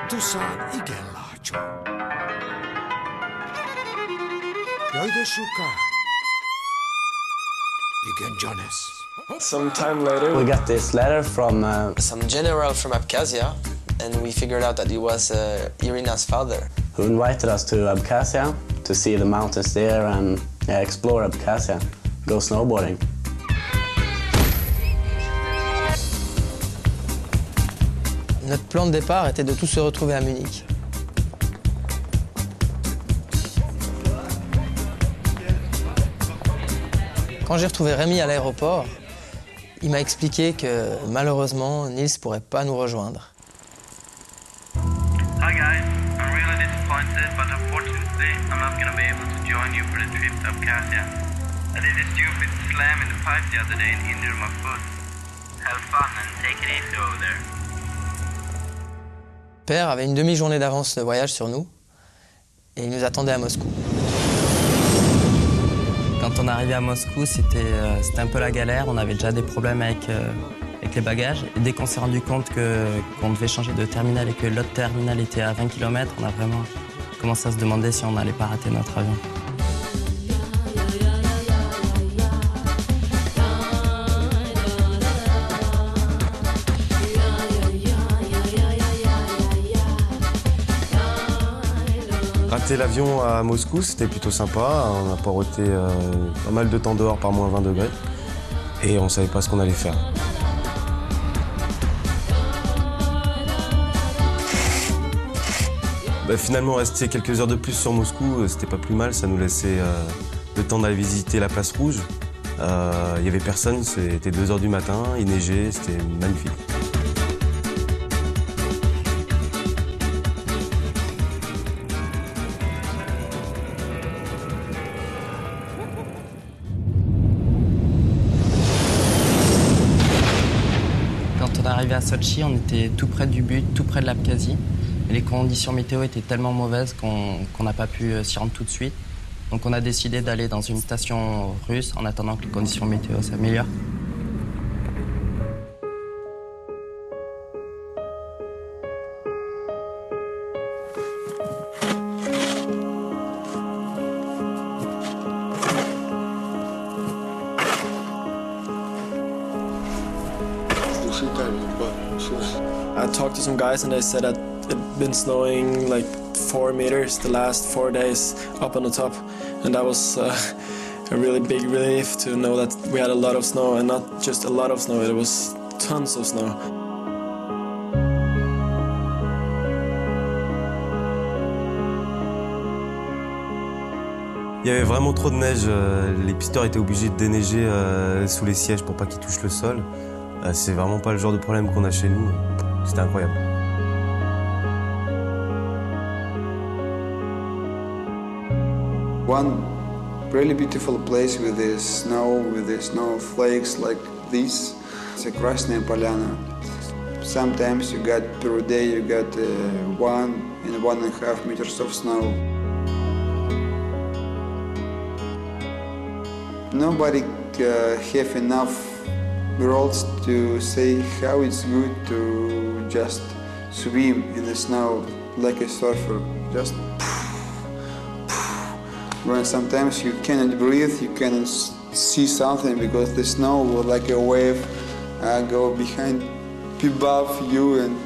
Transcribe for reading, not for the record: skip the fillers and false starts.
Tucson igen lácsó. Jaj, de soká. Igen, Jonas. Some time later, we got this letter from some general from Abkhazia, and we figured out that it was Irina's father. Who invited us to Abkhazia to see the mountains there and explore Abkhazia, go snowboarding. Notre plan de départ était de tous se retrouver à Munich. Quand j'ai retrouvé Rémi à l'aéroport, il m'a expliqué que malheureusement, Nils ne pourrait pas nous rejoindre. Hi guys, I'm really disappointed, but unfortunately, I'm not gonna be able to join you for the trip to Abkhazia. I did a stupid slam in the pipe the other day and injured my foot. Have fun and take it easy over there. Père avait une demi-journée d'avance de voyage sur nous et il nous attendait à Moscou. Quand on est arrivé à Moscou, c'était un peu la galère. On avait déjà des problèmes avec les bagages. Et dès qu'on s'est rendu compte qu'on devait changer de terminal et que l'autre terminal était à 20 km, on a vraiment commencé à se demander si on n'allait pas rater notre avion. rater l'avion à Moscou, c'était plutôt sympa. On a poireauté pas mal de temps dehors par moins 20 degrés. Et on ne savait pas ce qu'on allait faire. Finalement, rester quelques heures de plus sur Moscou, c'était pas plus mal. Ça nous laissait le temps d'aller visiter la place rouge. Il n'y avait personne, c'était 2 h du matin, il neigeait, c'était magnifique. Quand on est arrivé à Sotchi, on était tout près du but, tout près de l'Abkhazie. Les conditions météo étaient tellement mauvaises qu'on n'a pas pu s'y rendre tout de suite. Donc on a décidé d'aller dans une station russe en attendant que les conditions météo s'améliorent. I talked to some guys and they said that it'd been snowing like 4 meters the last 4 days up on the top, and that was a really big relief to know that we had a lot of snow, and not just a lot of snow, it was tons of snow. Il y avait vraiment trop de neige, les pisteurs étaient obligés de déneiger sous les sièges pour pas qu'ils touchent le sol. C'est vraiment pas le genre de problème qu'on a chez nous, c'était incroyable. One really beautiful place with the snowflakes like this, it's a Krasnaya Polyana. Sometimes you got per day, you got 1 and 1.5 meters of snow. Nobody have enough words to say how it's good to just swim in the snow like a surfer. Just when sometimes you cannot breathe, you cannot see something because the snow will like a wave go behind, above you, and